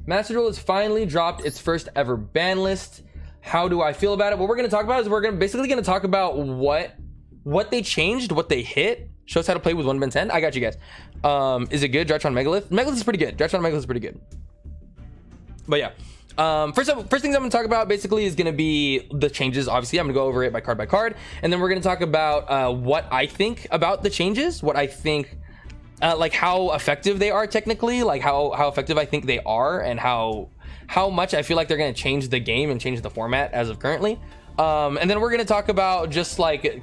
Master Duel has finally dropped its first ever ban list. How do I feel about it? What we're going to talk about is we're basically going to talk about what they changed, what they hit. Shows how to play with 1 Ben 10. I got you guys. Is it good? Drytron Megalith? Megalith is pretty good. Drytron Megalith is pretty good. But yeah. First things I'm going to talk about basically is going to be the changes. Obviously, I'm going to go over it by card. And then we're going to talk about what I think about the changes. What I think, like how effective they are technically. Like how effective I think they are. And how much I feel like they're going to change the game and change the format as of currently. And then we're going to talk about just like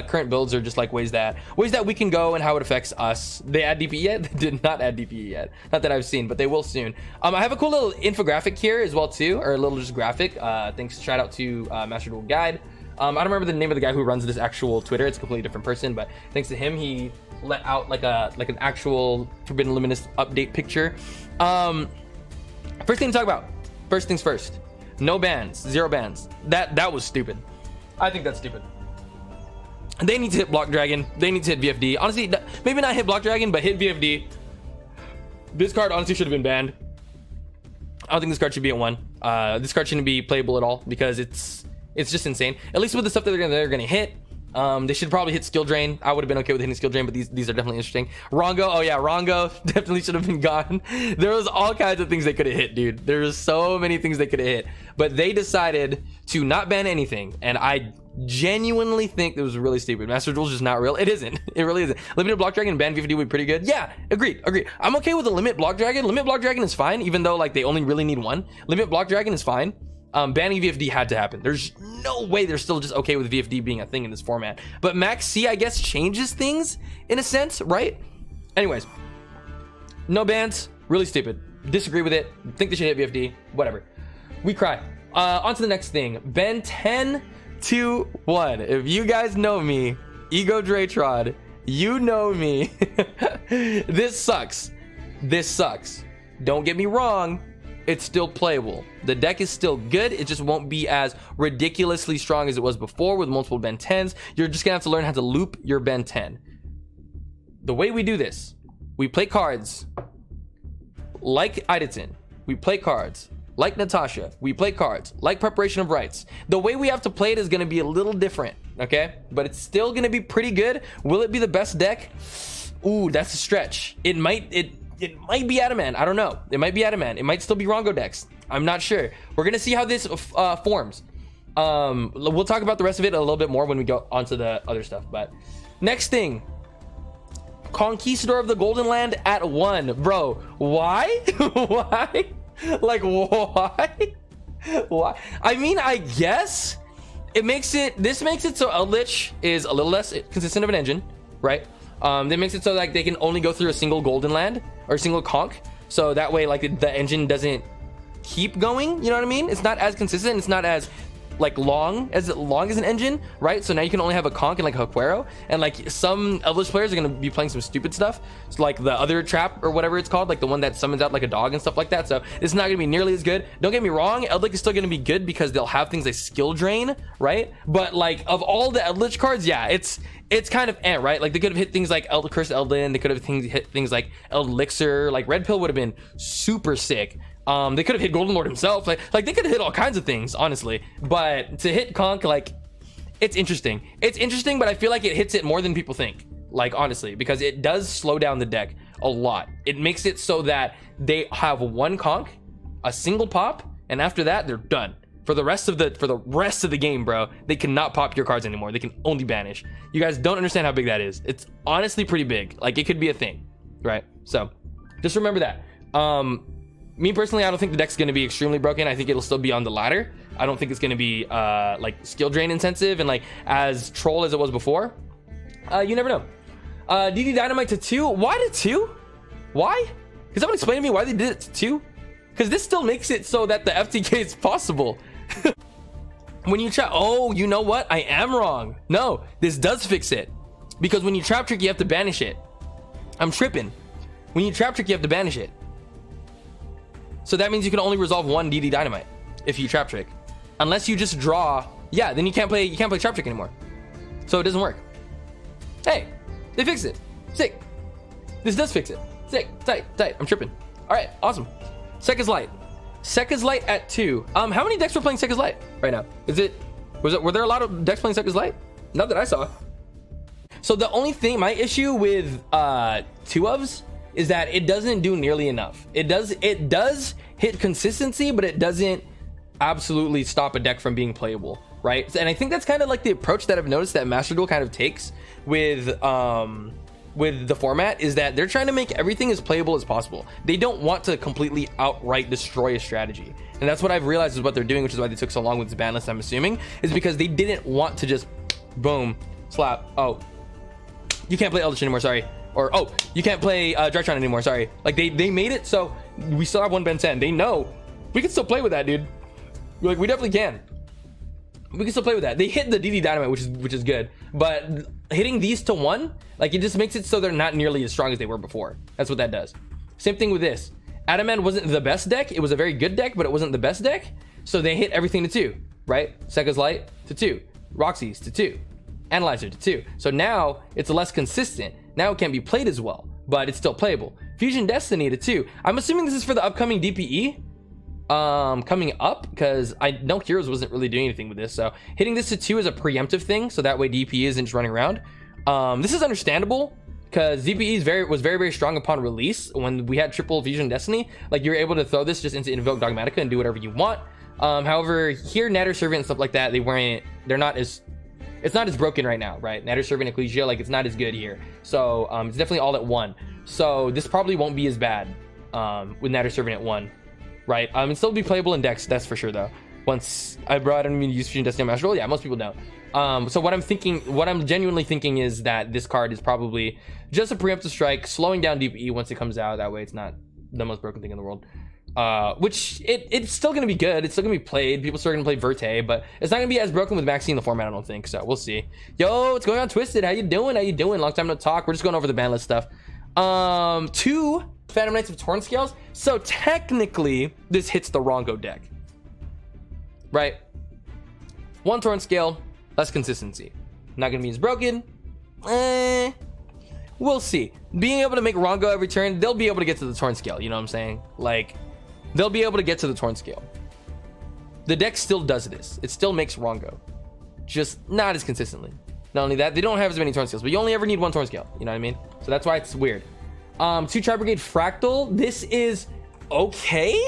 current builds, or just like ways that we can go and how it affects us. They add DPE yet? They did not add DPE yet, not that I've seen, but they will soon. I have a cool little infographic here as well too, or a little just graphic. Thanks, shout out to Master Duel Guide. I don't remember the name of the guy who runs this actual Twitter. It's a completely different person, but thanks to him, he let out like an actual Forbidden Luminous update picture. First thing to talk about, first things first, no bans, 0 bans. That was stupid. I think that's stupid. They need to hit Block Dragon. They need to hit VFD. Honestly, maybe not hit Block Dragon, but hit VFD. This card honestly should have been banned. I don't think this card should be at 1. This card shouldn't be playable at all because it's just insane. At least with the stuff that they're gonna hit. They should probably hit Skill Drain. I would have been okay with hitting Skill Drain, but these are definitely interesting. Rongo, oh yeah, Rongo definitely should have been gone. There was all kinds of things they could have hit, dude. There was so many things they could have hit, but they decided to not ban anything, and I genuinely think it was really stupid. Master Duel's just not real. It isn't. It really isn't. Limited Block Dragon and ban VFD would be pretty good. Yeah, agreed. I'm okay with the Limit Block Dragon. Limit Block Dragon is fine, even though like they only really need 1. Limit Block Dragon is fine. Banning VFD had to happen. There's no way they're still just okay with VFD being a thing in this format. But Max C, I guess, changes things in a sense, right? Anyways, no bans. Really stupid. Disagree with it. Think they should hit VFD. Whatever. We cry. On to the next thing. Ben 10 to 1. If you guys know me, Ego Drytron, you know me. This sucks. This sucks. Don't get me wrong. It's still playable. The deck is still good. It just won't be as ridiculously strong as it was before with multiple Ben 10s. You're just gonna have to learn how to loop your Ben 10. The way we do this, we play cards like Idleton. We play cards like Natasha. We play cards like Preparation of Rites. The way we have to play it is gonna be a little different, okay? But it's still gonna be pretty good. Will it be the best deck? Ooh, that's a stretch. It might be Adamant. I don't know. It might be Adamant. It might still be Rongo decks. I'm not sure. We're gonna see how this forms. We'll talk about the rest of it a little bit more when we go onto the other stuff. But next thing, Conquistador of the Golden Land at 1, bro. Why? Why? Like why? Why? I mean, I guess this makes it so Eldlich is a little less consistent of an engine, right? That makes it so like they can only go through a single Golden Land or a single conch, so that way like the engine doesn't keep going. You know what I mean? It's not as consistent. It's not as like long as an engine, right? So now you can only have a conch and like a Huequero, and like some Eldlich players are gonna be playing some stupid stuff. It's like the other trap or whatever it's called, like the one that summons out like a dog and stuff like that. So it's not gonna be nearly as good. Don't get me wrong, Eldlich is still gonna be good because they'll have things like Skill Drain, right? But like of all the Eldlich cards, yeah, it's kind of right? Like they could have hit things like Cursed Eldlin, they could have hit things like Elixir, like Red Pill would have been super sick. They could have hit Golden Lord himself, like they could have hit all kinds of things, honestly. But to hit Conch, like it's interesting, but I feel like it hits it more than people think, like honestly, because it does slow down the deck a lot. It makes it so that they have 1 Conch, a single pop, and after that they're done. For the rest of the game, bro, they cannot pop your cards anymore. They can only banish. You guys don't understand how big that is. It's honestly pretty big. Like it could be a thing, right? So just remember that. Me personally, I don't think the deck's going to be extremely broken. I think it'll still be on the ladder. I don't think it's going to be like skill drain intensive and like as troll as it was before. You never know. DD Dynamite to 2. Why to 2? Why? Can someone explain to me why they did it to 2? Because this still makes it so that the FTK is possible. When you trap, oh, you know what? I am wrong. No, this does fix it. Because when you trap trick, you have to banish it. I'm tripping. When you trap trick, you have to banish it. So that means you can only resolve 1 DD Dynamite if you trap trick. Unless you just draw, yeah, then you can't play trap trick anymore. So it doesn't work. Hey, they fixed it. Sick. This does fix it. Sick. Tight. I'm tripping. All right, awesome. Second's light. Sekka's Light at 2. How many decks were playing Sekka's Light right now? Were there a lot of decks playing Sekka's Light? Not that I saw. So the only thing, my issue with 2-ofs is that it doesn't do nearly enough. It does hit consistency, but it doesn't absolutely stop a deck from being playable, right? And I think that's kind of like the approach that I've noticed that Master Duel kind of takes with the format, is that they're trying to make everything as playable as possible. They don't want to completely outright destroy a strategy, and that's what I've realized is what they're doing, which is why they took so long with this ban list, I'm assuming, is because they didn't want to just boom slap, oh, you can't play Eldlich anymore, sorry, or oh, you can't play Drytron anymore, sorry. Like they made it so we still have one Benten. They know we can still play with that, dude. Like, we definitely can. We can still play with that. They hit the DD Dynamite, which is good, but hitting these to 1, like, it just makes it so they're not nearly as strong as they were before. That's what that does. Same thing with this. Adamant wasn't the best deck. It was a very good deck, but it wasn't the best deck. So they hit everything to 2, right? Sekka's Light to 2, Roxy's to 2, Analyzer to 2. So now it's less consistent. Now it can't be played as well, but it's still playable. Fusion Destiny to 2. I'm assuming this is for the upcoming DPE coming up, because I know Heroes wasn't really doing anything with this. So hitting this to 2 is a preemptive thing, so that way DPE isn't just running around. This is understandable because DPE was very, very strong upon release. When we had triple Fusion Destiny, like, you're able to throw this just into Invoke Dogmatica and do whatever you want. However, here Natter Servant and stuff like that, it's not as broken right now, right? Natter Servant, Ecclesia, like, it's not as good here. So it's definitely all at 1. So this probably won't be as bad with Natter Servant at 1, right? It'll still be playable in decks, that's for sure, though. Once I brought in use Fusion Destiny on Master Duel, yeah, most people don't. So what I'm genuinely thinking is that this card is probably just a preemptive strike, slowing down DPE once it comes out. That way it's not the most broken thing in the world. Which it's still gonna be good. It's still gonna be played. People still gonna play Verte, but it's not gonna be as broken with maxing the format, I don't think. So we'll see. Yo, what's going on, Twisted? How you doing? Long time no talk. We're just going over the ban list stuff. 2 Phantom Knights of Torn Scales. So technically, this hits the Rongo deck, right? 1 Torn Scale, less consistency. Not gonna be as broken. We'll see. Being able to make Rongo every turn, they'll be able to get to the Torn Scale. You know what I'm saying? Like, they'll be able to get to the Torn Scale. The deck still does this. It still makes Rongo, just not as consistently. Not only that, they don't have as many Torn Scales, but you only ever need 1 Torn Scale. You know what I mean? So that's why it's weird. 2 Tri Brigade Fractal. This is okay,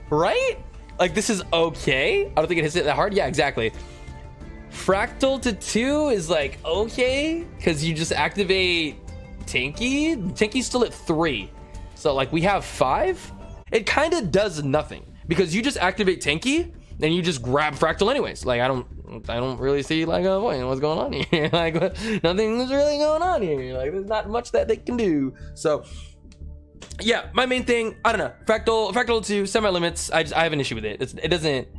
right? Like, this is okay. I don't think it hits it that hard. Yeah, exactly. Fractal to 2 is like okay, because you just activate Tinky. Tinky's still at 3, so like we have 5. It kind of does nothing because you just activate Tinky and you just grab Fractal anyways. Like, I don't really see like what's going on here. Like, nothing's really going on here. Like, there's not much that they can do. So yeah, my main thing, I don't know, Fractal to semi limits. I have an issue with it. It doesn't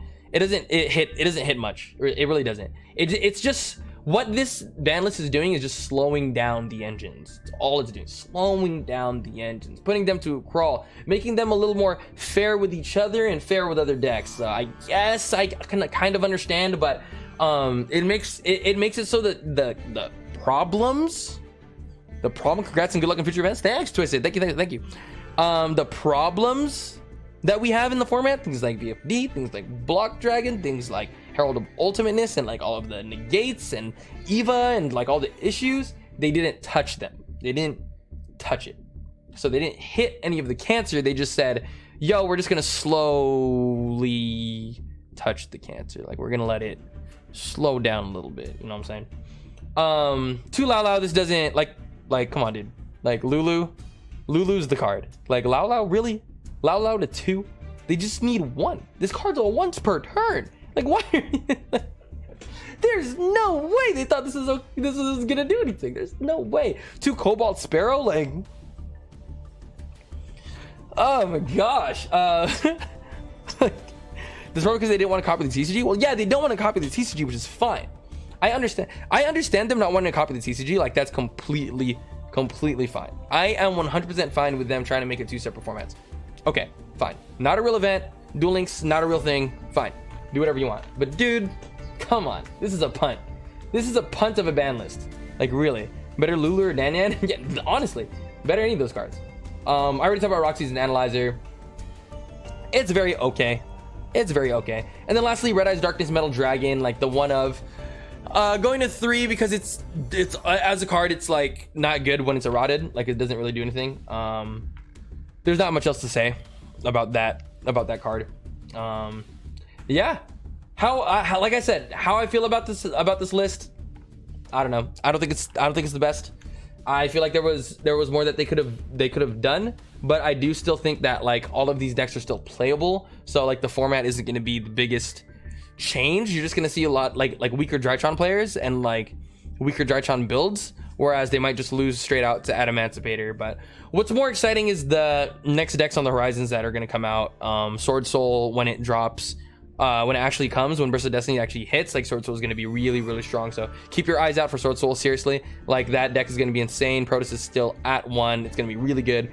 hit much. It really doesn't. It's just, what this ban list is doing is just slowing down the engines. That's all it's doing, slowing down the engines, putting them to a crawl, making them a little more fair with each other and fair with other decks. So I guess I can kind of understand, but it makes it so that the problems, congrats and good luck in future events. Thanks, Twisted. Thank you. The problems that we have in the format, things like VFD, things like Block Dragon, things like Herald of Ultimateness, and like all of the negates and Eva and like all the issues, they didn't touch them. They didn't touch it. So they didn't hit any of the cancer. They just said, yo, we're just gonna slowly touch the cancer. Like, we're gonna let it slow down a little bit. You know what I'm saying? 2 Lao Lao, this doesn't like come on, dude. Like, Lulu's the card. Like, Lao Lao, really? Lao Lao to 2? They just need 1. This card's a once per turn. Like, why are you... There's no way they thought this was gonna do anything. There's no way. 2 Cobalt Sparrow, like, oh my gosh. This is probably because they didn't want to copy the TCG. Well, yeah, they don't want to copy the TCG, which is fine. I understand them not wanting to copy the TCG. Like, that's completely fine. I am 100% fine with them trying to make it 2 separate formats. Okay, fine. Not a real event. Duel Links, not a real thing. Fine. Do whatever you want. But dude, come on. This is a punt. This is a punt of a ban list. Like, really. Better Lulu or Nanyan? Yeah, honestly. Better any of those cards. I already talked about Roxy's and Analyzer. it's very okay. It's very okay. And then lastly, Red Eyes Darkness Metal Dragon, like the one of going to 3 because it's as a card, it's like not good when it's eroded. Like it doesn't really do anything. There's not much else to say about that card. Yeah. How like I said, how I feel about this list, I don't know. I don't think it's the best. I feel like there was more that they could have done, but I do still think that like all of these decks are still playable. So like the format isn't going to be the biggest change. You're just going to see a lot like weaker Drytron players and like weaker Drytron builds, whereas they might just lose straight out to Adamantipator. But what's more exciting is the next decks on the horizons that are going to come out. Sword Soul, when it drops, when it actually comes, when Burst of Destiny actually hits, like Sword Soul is going to be really, really strong. So keep your eyes out for Sword Soul. Seriously, like that deck is going to be insane. Protoss is still at 1. It's going to be really good.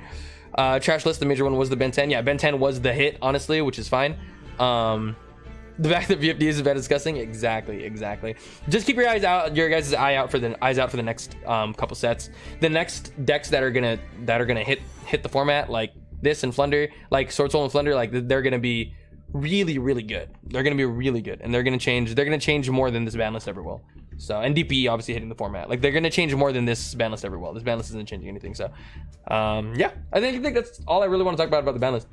Trash list, the major one was the Benten. Yeah, Benten was the hit, honestly, which is fine. The fact that VFD is about discussing, exactly. Just keep your eyes out, eyes out for the next couple sets. The next decks that are gonna hit the format, like this and Flunder, like Sword Soul and Flunder, like they're gonna be really, really good. They're gonna be really good, and they're gonna change more than this ban list ever will. So, and DPE obviously hitting the format, like they're gonna change more than this ban list ever will. This ban list isn't changing anything. So yeah, I think that's all I really want to talk about the ban list.